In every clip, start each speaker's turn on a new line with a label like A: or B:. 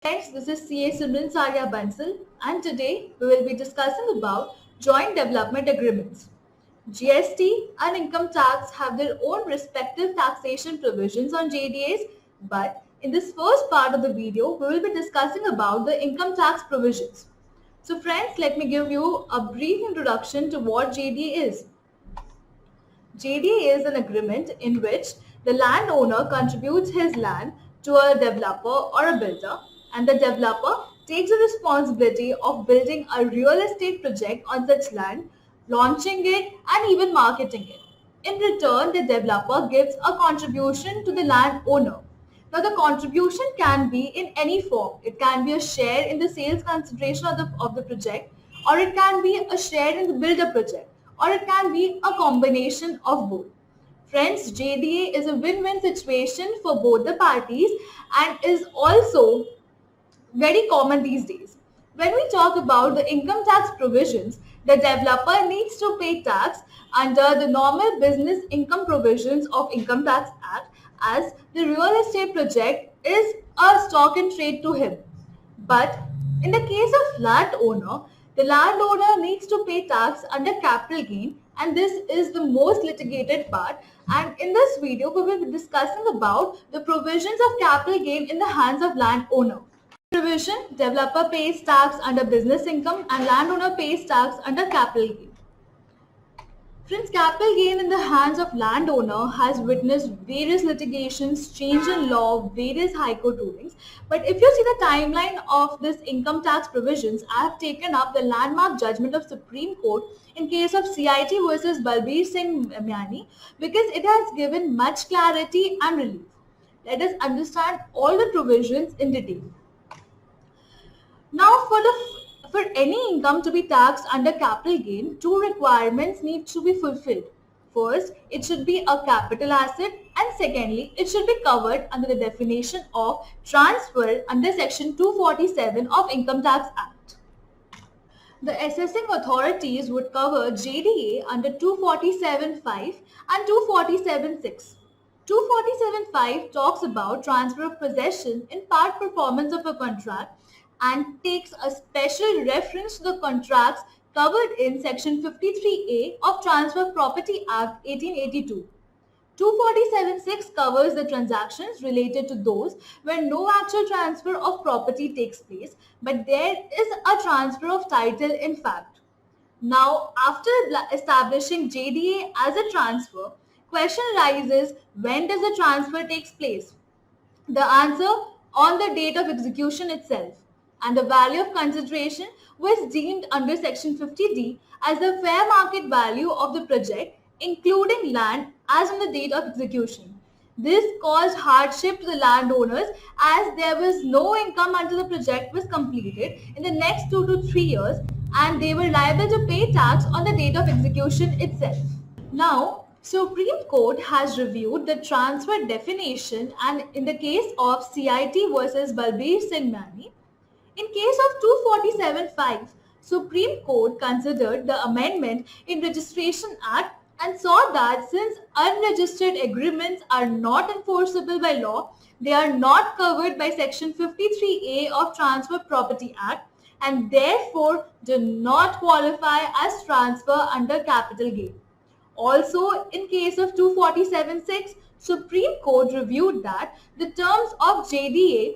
A: Friends, this is CA Simran Saria Bansal, and today we will be discussing about joint development agreements. GST and income tax have their own respective taxation provisions on JDAs, but in this first part of the video, we will be discussing about the income tax provisions. So friends, let me give you a brief introduction to what JDA is. JDA is an agreement in which the landowner contributes his land to a developer or a builder, and the developer takes the responsibility of building a real estate project on such land, launching it, and even marketing it. In return, the developer gives a contribution to the landowner. Now, the contribution can be in any form. It can be a share in the sales consideration of the project, or it can be a share in the builder project, or it can be a combination of both. Friends, JDA is a win-win situation for both the parties and is also very common these days. When we talk about the income tax provisions, the developer needs to pay tax under the normal business income provisions of Income Tax Act as the real estate project is a stock in trade to him. But in the case of landowner, the landowner needs to pay tax under capital gain, and this is the most litigated part. And in this video, we will be discussing about the provisions of capital gain in the hands of landowner. Provision: developer pays tax under business income and landowner pays tax under capital gain. Friends, capital gain in the hands of landowner has witnessed various litigations, change in law, various high court rulings. But if you see the timeline of this income tax provisions, I have taken up the landmark judgment of Supreme Court in case of CIT versus Balbir Singh Miani because it has given much clarity and relief. Let us understand all the provisions in detail. Now, for any income to be taxed under capital gain, two requirements need to be fulfilled. First, it should be a capital asset, and secondly, it should be covered under the definition of transfer under Section 247 of Income Tax Act. The assessing authorities would cover JDA under 247.5 and 247.6. 247.5 talks about transfer of possession in part performance of a contract and takes a special reference to the contracts covered in Section 53A of Transfer of Property Act 1882. 247.6 covers the transactions related to those where no actual transfer of property takes place, but there is a transfer of title in fact. Now, after establishing JDA as a transfer, question arises: when does the transfer takes place? The answer: on the date of execution itself. And the value of consideration was deemed under Section 50D as the fair market value of the project, including land, as on the date of execution. This caused hardship to the landowners as there was no income until the project was completed in the next 2 to 3 years, and they were liable to pay tax on the date of execution itself. Now, Supreme Court has reviewed the transfer definition, and in the case of CIT versus Balbir Singh Mani, in case of 247.5, Supreme Court considered the amendment in Registration Act and saw that since unregistered agreements are not enforceable by law, they are not covered by Section 53A of Transfer Property Act and therefore do not qualify as transfer under capital gain. Also, in case of 247.6, Supreme Court reviewed that the terms of JDA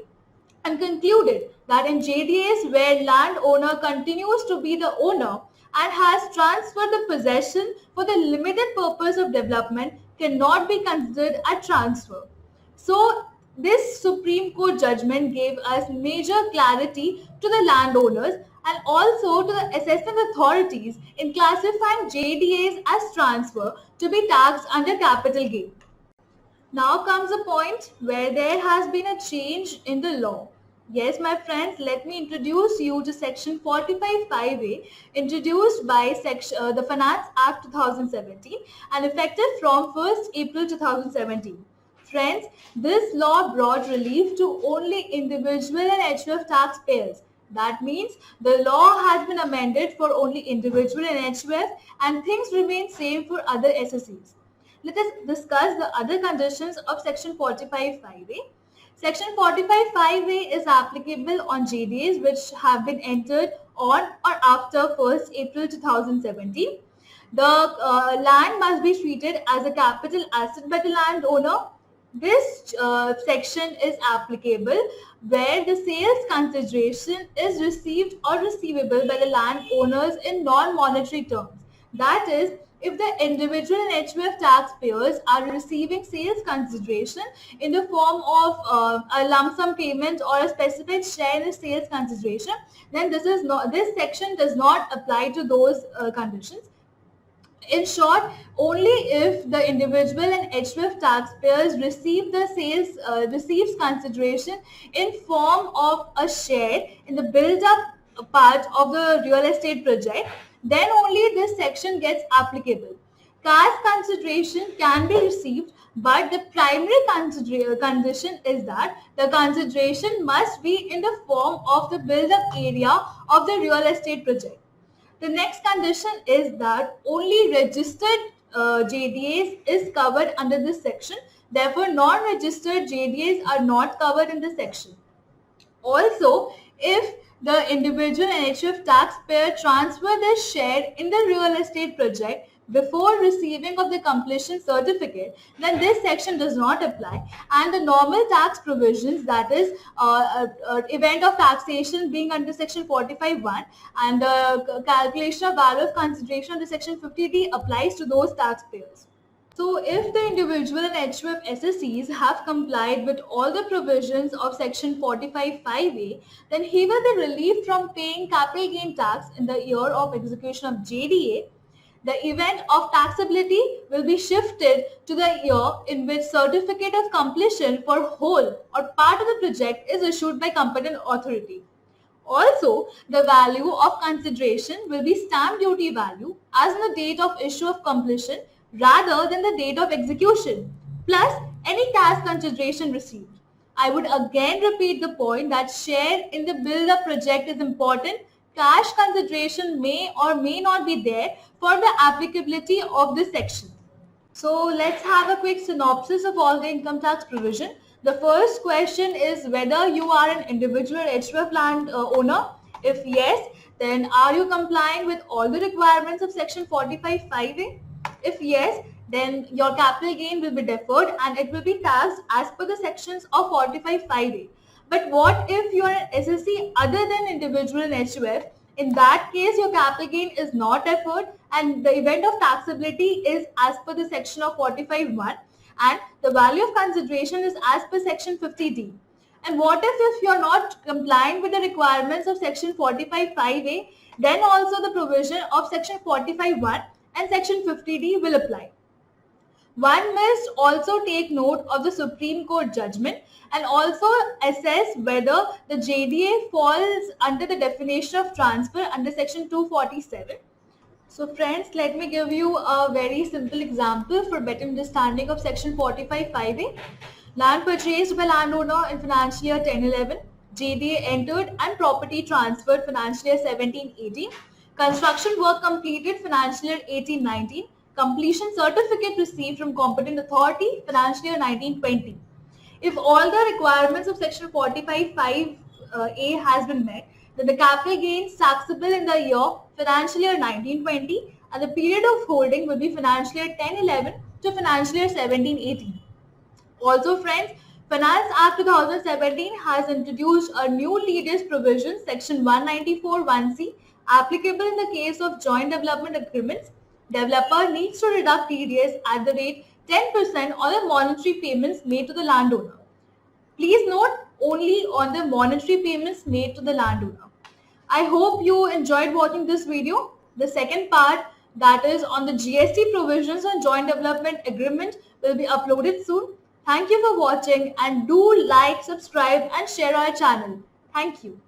A: and concluded that in JDAs where landowner continues to be the owner and has transferred the possession for the limited purpose of development cannot be considered a transfer. So this Supreme Court judgment gave us major clarity to the landowners and also to the assessing authorities in classifying JDAs as transfer to be taxed under capital gain. Now comes a point where there has been a change in the law. Yes, my friends, let me introduce you to Section 45(5)(a) introduced by the Finance Act 2017 and effective from 1st April 2017. Friends, this law brought relief to only individual and HUF taxpayers. That means the law has been amended for only individual and HUF and things remain same for other SSEs. Let us discuss the other conditions of Section 45(5)(a). Section 45(5)(a) is applicable on JDAs which have been entered on or after 1st April 2017. The land must be treated as a capital asset by the landowner. This section is applicable where the sales consideration is received or receivable by the landowners in non-monetary terms. That is, if the individual and HUF taxpayers are receiving sales consideration in the form of a lump sum payment or a specified share in the sales consideration, then this section does not apply to those conditions. In short, only if the individual and HUF taxpayers receive the receives consideration in form of a share in the build-up part of the real estate project, then only this section gets applicable. Cash consideration can be received, but the primary condition is that the consideration must be in the form of the build-up area of the real estate project. The next condition is that only registered JDAs is covered under this section. Therefore, non-registered JDAs are not covered in this section. Also, if the individual and HUF taxpayer transfer their share in the real estate project before receiving of the completion certificate, then this section does not apply, and the normal tax provisions, that is event of taxation being under section 45(1) and the calculation of value of consideration under section 50D applies to those taxpayers. So if the individual and HUF SSCs have complied with all the provisions of section 45(5)(a), then he will be relieved from paying capital gain tax in the year of execution of JDA. The event of taxability will be shifted to the year in which certificate of completion for whole or part of the project is issued by competent authority. Also, the value of consideration will be stamp duty value as on the date of issue of completion rather than the date of execution, plus any cash consideration received. I would again repeat the point that share in the build-up project is important. Cash consideration may or may not be there for the applicability of this section. So let's have a quick synopsis of all the income tax provision. The first question is whether you are an individual HUF land owner. If yes, then are you complying with all the requirements of section 45(5)(a)? If yes, then your capital gain will be deferred and it will be taxed as per the sections of 45(5)(a). But what if you are an SSC other than individual and HUF? In that case, your capital gain is not deferred and the event of taxability is as per the section of 45(1) and the value of consideration is as per section 50D. And what if you are not complying with the requirements of section 45(5)(a), then also the provision of section 45(1) and section 50D will apply. One must also take note of the Supreme Court judgment and also assess whether the JDA falls under the definition of transfer under section 247. So friends, let me give you a very simple example for better understanding of section 45(5)(a). Land purchased by landowner in financial year 10-11, JDA entered and property transferred financial year 17-18, construction work completed financial year 18-19, completion certificate received from competent authority financial year 19-20. If all the requirements of section 45(5)(a) has been met, then the capital gains taxable in the year financial year 19-20 and the period of holding will be financial year 10-11 to financial year 17-18. Also friends, Finance Act 2017 has introduced a new TDS provision, section 194(1)(c), applicable in the case of joint development agreements. Developer needs to deduct TDS at the rate 10% on the monetary payments made to the landowner. Please note, only on the monetary payments made to the landowner. I hope you enjoyed watching this video. The second part, that is on the GST provisions on joint development agreement, will be uploaded soon. Thank you for watching and do like, subscribe and share our channel. Thank you.